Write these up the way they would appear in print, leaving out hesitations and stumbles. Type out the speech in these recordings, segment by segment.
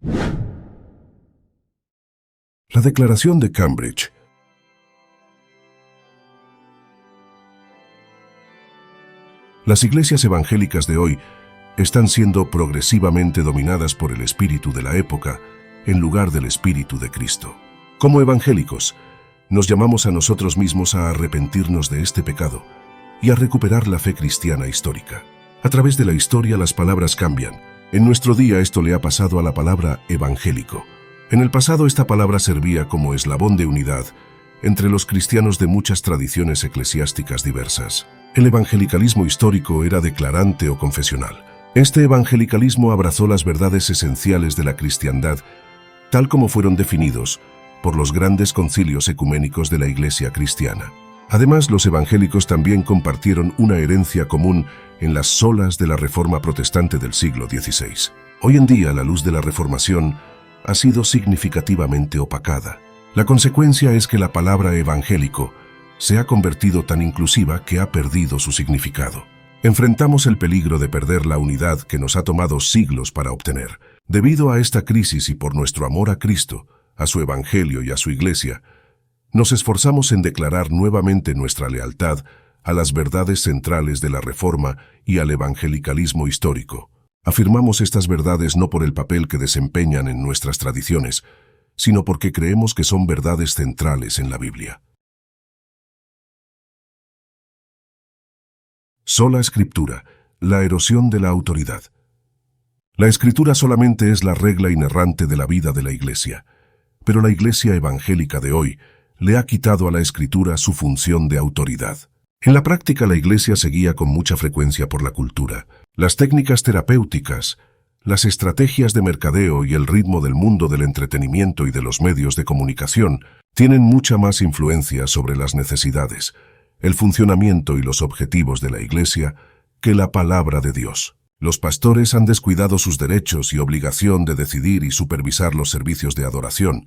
La Declaración de Cambridge. Las iglesias evangélicas de hoy están siendo progresivamente dominadas por el espíritu de la época en lugar del espíritu de Cristo. Como evangélicos, nos llamamos a nosotros mismos a arrepentirnos de este pecado y a recuperar la fe cristiana histórica. A través de la historia las palabras cambian. En nuestro día esto le ha pasado a la palabra evangélico. En el pasado esta palabra servía como eslabón de unidad entre los cristianos de muchas tradiciones eclesiásticas diversas. El evangelicalismo histórico era declarante o confesional. Este evangelicalismo abrazó las verdades esenciales de la cristiandad, tal como fueron definidos por los grandes concilios ecuménicos de la Iglesia cristiana. Además, los evangélicos también compartieron una herencia común en las solas de la Reforma protestante del siglo XVI. Hoy en día, la luz de la Reformación ha sido significativamente opacada. La consecuencia es que la palabra evangélico se ha convertido tan inclusiva que ha perdido su significado. Enfrentamos el peligro de perder la unidad que nos ha tomado siglos para obtener. Debido a esta crisis y por nuestro amor a Cristo, a su Evangelio y a su Iglesia, nos esforzamos en declarar nuevamente nuestra lealtad a las verdades centrales de la Reforma y al evangelicalismo histórico. Afirmamos estas verdades no por el papel que desempeñan en nuestras tradiciones, sino porque creemos que son verdades centrales en la Biblia. Sola Escritura, la erosión de la autoridad. La Escritura solamente es la regla inerrante de la vida de la Iglesia, pero la Iglesia evangélica de hoy le ha quitado a la Escritura su función de autoridad. En la práctica la Iglesia se guía con mucha frecuencia por la cultura, las técnicas terapéuticas, las estrategias de mercadeo y el ritmo del mundo del entretenimiento y de los medios de comunicación tienen mucha más influencia sobre las necesidades, el funcionamiento y los objetivos de la Iglesia que la palabra de Dios. Los pastores han descuidado sus derechos y obligación de decidir y supervisar los servicios de adoración,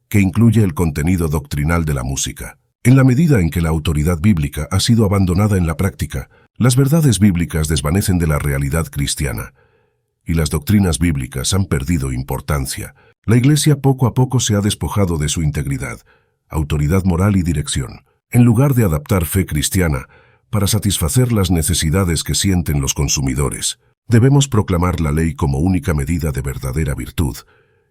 que incluye el contenido doctrinal de la música. En la medida en que la autoridad bíblica ha sido abandonada en la práctica, las verdades bíblicas desvanecen de la realidad cristiana, y las doctrinas bíblicas han perdido importancia. La Iglesia poco a poco se ha despojado de su integridad, autoridad moral y dirección. En lugar de adaptar fe cristiana para satisfacer las necesidades que sienten los consumidores, debemos proclamar la ley como única medida de verdadera virtud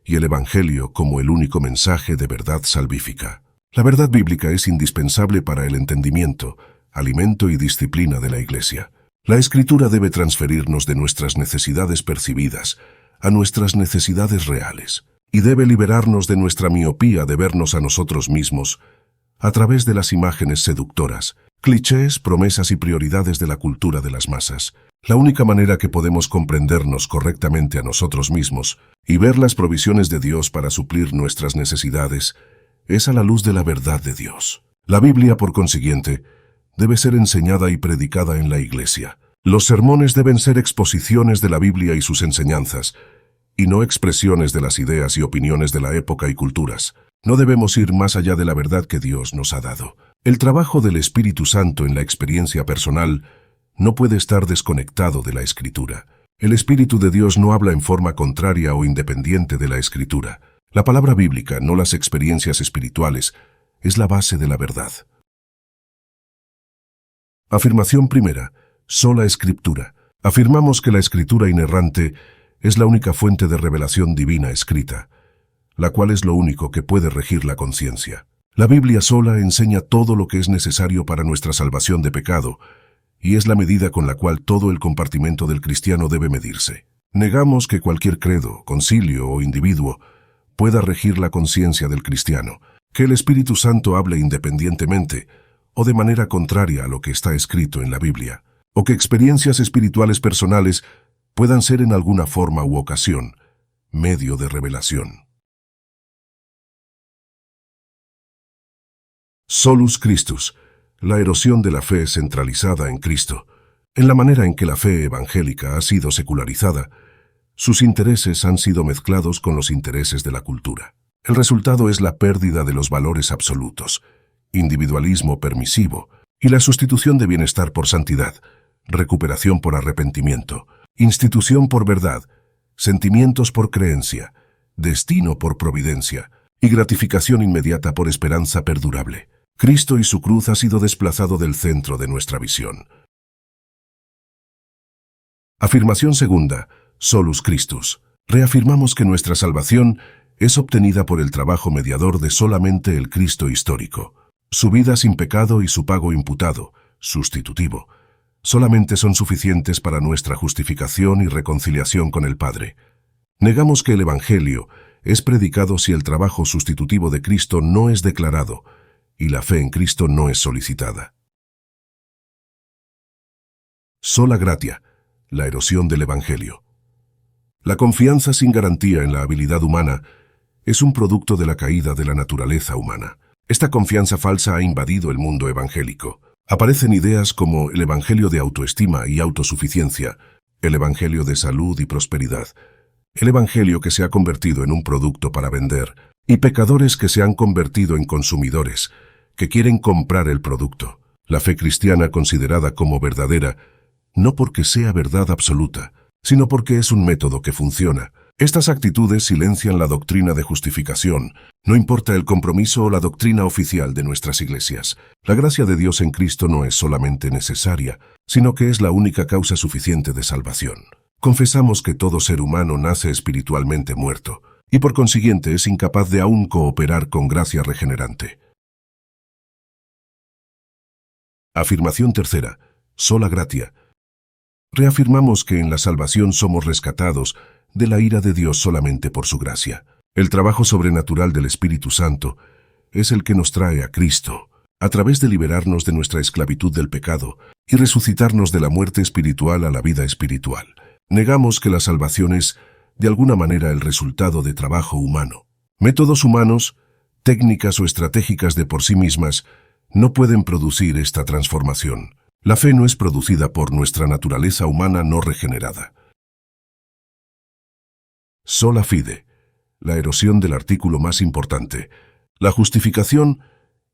y el Evangelio como el único mensaje de verdad salvífica. La verdad bíblica es indispensable para el entendimiento, alimento y disciplina de la Iglesia. La Escritura debe transferirnos de nuestras necesidades percibidas a nuestras necesidades reales y debe liberarnos de nuestra miopía de vernos a nosotros mismos a través de las imágenes seductoras, clichés, promesas y prioridades de la cultura de las masas. La única manera que podemos comprendernos correctamente a nosotros mismos y ver las provisiones de Dios para suplir nuestras necesidades es a la luz de la verdad de Dios. La Biblia, por consiguiente, debe ser enseñada y predicada en la Iglesia. Los sermones deben ser exposiciones de la Biblia y sus enseñanzas, y no expresiones de las ideas y opiniones de la época y culturas. No debemos ir más allá de la verdad que Dios nos ha dado. El trabajo del Espíritu Santo en la experiencia personal no puede estar desconectado de la Escritura. El Espíritu de Dios no habla en forma contraria o independiente de la Escritura. La palabra bíblica, no las experiencias espirituales, es la base de la verdad. Afirmación primera. Sola Escritura. Afirmamos que la Escritura inerrante es la única fuente de revelación divina escrita, la cual es lo único que puede regir la conciencia. La Biblia sola enseña todo lo que es necesario para nuestra salvación de pecado, y es la medida con la cual todo el compartimento del cristiano debe medirse. Negamos que cualquier credo, concilio o individuo pueda regir la conciencia del cristiano, que el Espíritu Santo hable independientemente o de manera contraria a lo que está escrito en la Biblia, o que experiencias espirituales personales puedan ser en alguna forma u ocasión medio de revelación. Solus Christus, la erosión de la fe centralizada en Cristo. En la manera en que la fe evangélica ha sido secularizada, sus intereses han sido mezclados con los intereses de la cultura. El resultado es la pérdida de los valores absolutos, individualismo permisivo y la sustitución de bienestar por santidad, recuperación por arrepentimiento, institución por verdad, sentimientos por creencia destino por providencia y gratificación inmediata por esperanza perdurable. Cristo y su cruz ha sido desplazado del centro de nuestra visión. Afirmación segunda, Solus Christus. Reafirmamos que nuestra salvación es obtenida por el trabajo mediador de solamente el Cristo histórico. Su vida sin pecado y su pago imputado, sustitutivo, solamente son suficientes para nuestra justificación y reconciliación con el Padre. Negamos que el Evangelio es predicado si el trabajo sustitutivo de Cristo no es declarado y la fe en Cristo no es solicitada. Sola gratia, la erosión del Evangelio. La confianza sin garantía en la habilidad humana es un producto de la caída de la naturaleza humana. Esta confianza falsa ha invadido el mundo evangélico. Aparecen ideas como el evangelio de autoestima y autosuficiencia, el evangelio de salud y prosperidad, el evangelio que se ha convertido en un producto para vender, y pecadores que se han convertido en consumidores, que quieren comprar el producto. La fe cristiana considerada como verdadera, no porque sea verdad absoluta, sino porque es un método que funciona. Estas actitudes silencian la doctrina de justificación, no importa el compromiso o la doctrina oficial de nuestras iglesias. La gracia de Dios en Cristo no es solamente necesaria, sino que es la única causa suficiente de salvación. Confesamos que todo ser humano nace espiritualmente muerto, y por consiguiente es incapaz de aún cooperar con gracia regenerante. Afirmación tercera, sola gratia. Reafirmamos que en la salvación somos rescatados de la ira de Dios solamente por su gracia. El trabajo sobrenatural del Espíritu Santo es el que nos trae a Cristo, a través de liberarnos de nuestra esclavitud del pecado y resucitarnos de la muerte espiritual a la vida espiritual. Negamos que la salvación es, de alguna manera, el resultado de trabajo humano. Métodos humanos, técnicas o estratégicas de por sí mismas, no pueden producir esta transformación. La fe no es producida por nuestra naturaleza humana no regenerada. Sola fide, la erosión del artículo más importante. La justificación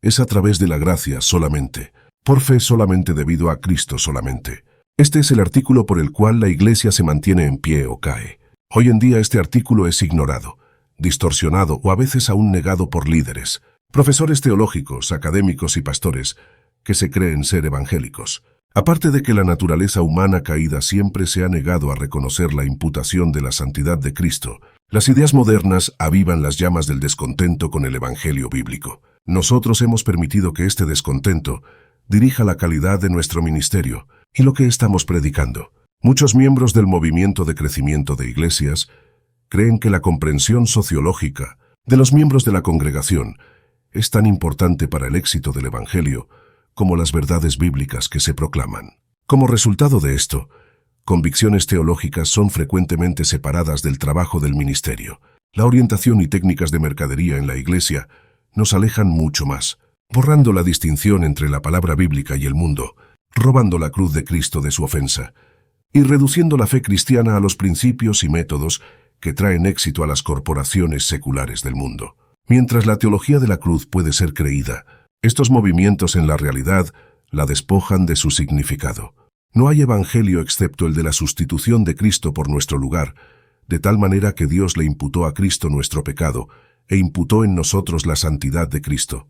es a través de la gracia solamente, por fe solamente debido a Cristo solamente. Este es el artículo por el cual la Iglesia se mantiene en pie o cae. Hoy en día este artículo es ignorado, distorsionado o a veces aún negado por líderes, profesores teológicos, académicos y pastores que se creen ser evangélicos. Aparte de que la naturaleza humana caída siempre se ha negado a reconocer la imputación de la santidad de Cristo, las ideas modernas avivan las llamas del descontento con el Evangelio bíblico. Nosotros hemos permitido que este descontento dirija la calidad de nuestro ministerio y lo que estamos predicando. Muchos miembros del movimiento de crecimiento de iglesias creen que la comprensión sociológica de los miembros de la congregación es tan importante para el éxito del Evangelio como las verdades bíblicas que se proclaman. Como resultado de esto, convicciones teológicas son frecuentemente separadas del trabajo del ministerio. La orientación y técnicas de mercadería en la iglesia nos alejan mucho más, borrando la distinción entre la palabra bíblica y el mundo, robando la cruz de Cristo de su ofensa, y reduciendo la fe cristiana a los principios y métodos que traen éxito a las corporaciones seculares del mundo. Mientras la teología de la cruz puede ser creída, estos movimientos en la realidad la despojan de su significado. No hay evangelio excepto el de la sustitución de Cristo por nuestro lugar, de tal manera que Dios le imputó a Cristo nuestro pecado e imputó en nosotros la santidad de Cristo.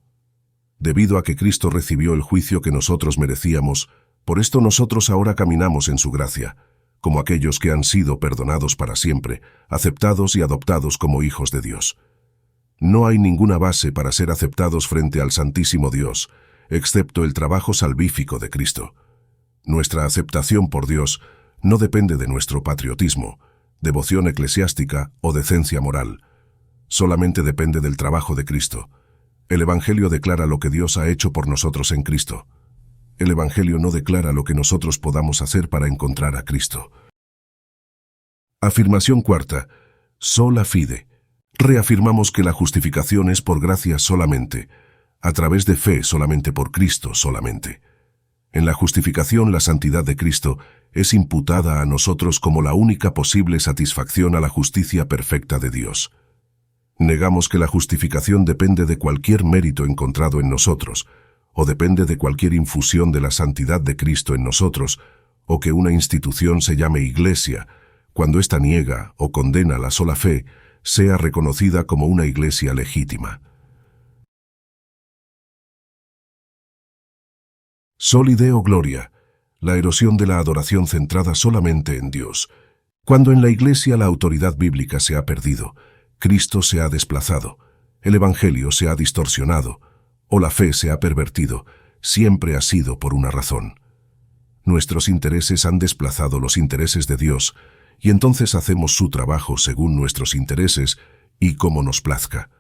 Debido a que Cristo recibió el juicio que nosotros merecíamos, por esto nosotros ahora caminamos en su gracia, como aquellos que han sido perdonados para siempre, aceptados y adoptados como hijos de Dios. No hay ninguna base para ser aceptados frente al Santísimo Dios, excepto el trabajo salvífico de Cristo. Nuestra aceptación por Dios no depende de nuestro patriotismo, devoción eclesiástica o decencia moral. Solamente depende del trabajo de Cristo. El Evangelio declara lo que Dios ha hecho por nosotros en Cristo. El Evangelio no declara lo que nosotros podamos hacer para encontrar a Cristo. Afirmación cuarta, sola fide. Reafirmamos que la justificación es por gracia solamente, a través de fe solamente por Cristo solamente. En la justificación la santidad de Cristo es imputada a nosotros como la única posible satisfacción a la justicia perfecta de Dios. Negamos que la justificación depende de cualquier mérito encontrado en nosotros, o depende de cualquier infusión de la santidad de Cristo en nosotros, o que una institución se llame iglesia, cuando ésta niega o condena la sola fe, sea reconocida como una iglesia legítima. Soli Deo Gloria, la erosión de la adoración centrada solamente en Dios. Cuando en la iglesia la autoridad bíblica se ha perdido, Cristo se ha desplazado, el Evangelio se ha distorsionado, o la fe se ha pervertido, siempre ha sido por una razón. Nuestros intereses han desplazado los intereses de Dios, y entonces hacemos su trabajo según nuestros intereses y como nos plazca.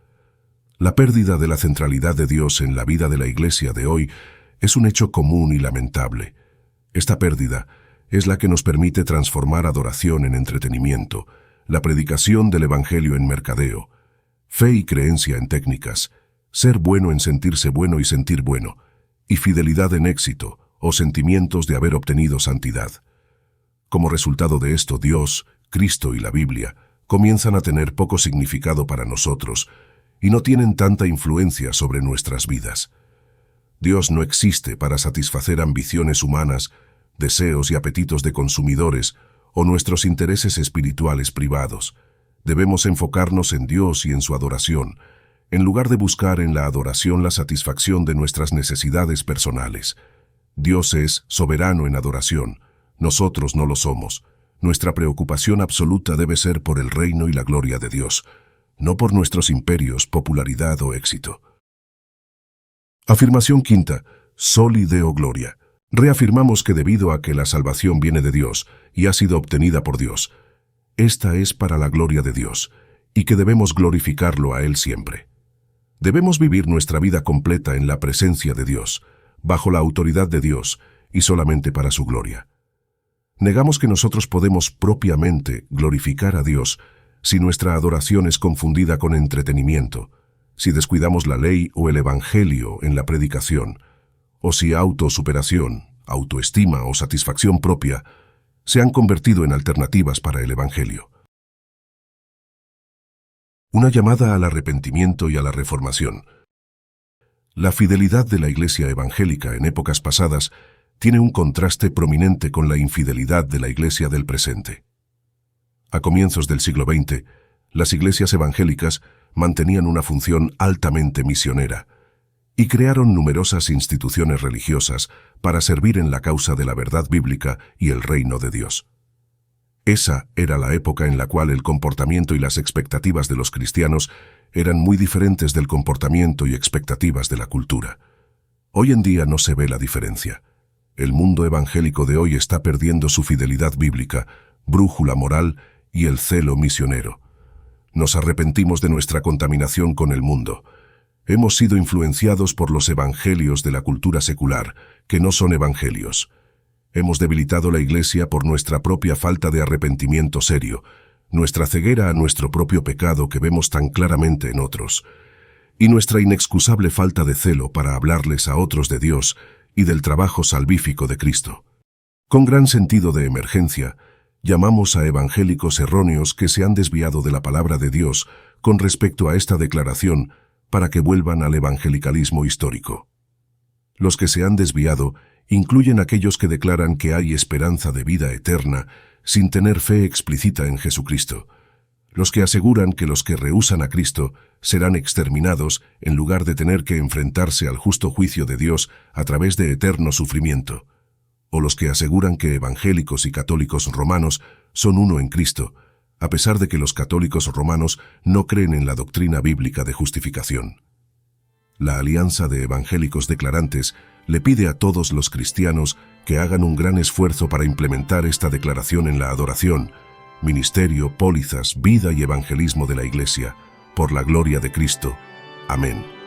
La pérdida de la centralidad de Dios en la vida de la iglesia de hoy es un hecho común y lamentable. Esta pérdida es la que nos permite transformar adoración en entretenimiento, la predicación del Evangelio en mercadeo, fe y creencia en técnicas, ser bueno en sentirse bueno y sentir bueno, y fidelidad en éxito o sentimientos de haber obtenido santidad. Como resultado de esto, Dios, Cristo y la Biblia comienzan a tener poco significado para nosotros y no tienen tanta influencia sobre nuestras vidas. Dios no existe para satisfacer ambiciones humanas, deseos y apetitos de consumidores o nuestros intereses espirituales privados. Debemos enfocarnos en Dios y en su adoración, en lugar de buscar en la adoración la satisfacción de nuestras necesidades personales. Dios es soberano en adoración, nosotros no lo somos. Nuestra preocupación absoluta debe ser por el reino y la gloria de Dios, no por nuestros imperios, popularidad o éxito. Afirmación quinta, Soli Deo Gloria. Reafirmamos que debido a que la salvación viene de Dios y ha sido obtenida por Dios, esta es para la gloria de Dios, y que debemos glorificarlo a Él siempre. Debemos vivir nuestra vida completa en la presencia de Dios, bajo la autoridad de Dios y solamente para su gloria. Negamos que nosotros podemos propiamente glorificar a Dios si nuestra adoración es confundida con entretenimiento, si descuidamos la ley o el Evangelio en la predicación, o si autosuperación, autoestima o satisfacción propia se han convertido en alternativas para el Evangelio. Una llamada al arrepentimiento y a la reformación. La fidelidad de la Iglesia evangélica en épocas pasadas tiene un contraste prominente con la infidelidad de la Iglesia del presente. A comienzos del siglo XX, las iglesias evangélicas mantenían una función altamente misionera y crearon numerosas instituciones religiosas para servir en la causa de la verdad bíblica y el reino de Dios. Esa era la época en la cual el comportamiento y las expectativas de los cristianos eran muy diferentes del comportamiento y expectativas de la cultura. Hoy en día no se ve la diferencia. El mundo evangélico de hoy está perdiendo su fidelidad bíblica, brújula moral y el celo misionero. Nos arrepentimos de nuestra contaminación con el mundo. Hemos sido influenciados por los evangelios de la cultura secular, que no son evangelios. Hemos debilitado la Iglesia por nuestra propia falta de arrepentimiento serio, nuestra ceguera a nuestro propio pecado que vemos tan claramente en otros, y nuestra inexcusable falta de celo para hablarles a otros de Dios y del trabajo salvífico de Cristo. Con gran sentido de emergencia, llamamos a evangélicos erróneos que se han desviado de la palabra de Dios con respecto a esta declaración para que vuelvan al evangelicalismo histórico. Los que se han desviado incluyen aquellos que declaran que hay esperanza de vida eterna sin tener fe explícita en Jesucristo, los que aseguran que los que rehúsan a Cristo serán exterminados en lugar de tener que enfrentarse al justo juicio de Dios a través de eterno sufrimiento, o los que aseguran que evangélicos y católicos romanos son uno en Cristo, a pesar de que los católicos romanos no creen en la doctrina bíblica de justificación. La Alianza de Evangélicos Declarantes le pide a todos los cristianos que hagan un gran esfuerzo para implementar esta declaración en la adoración, ministerio, pólizas, vida y evangelismo de la Iglesia, por la gloria de Cristo. Amén.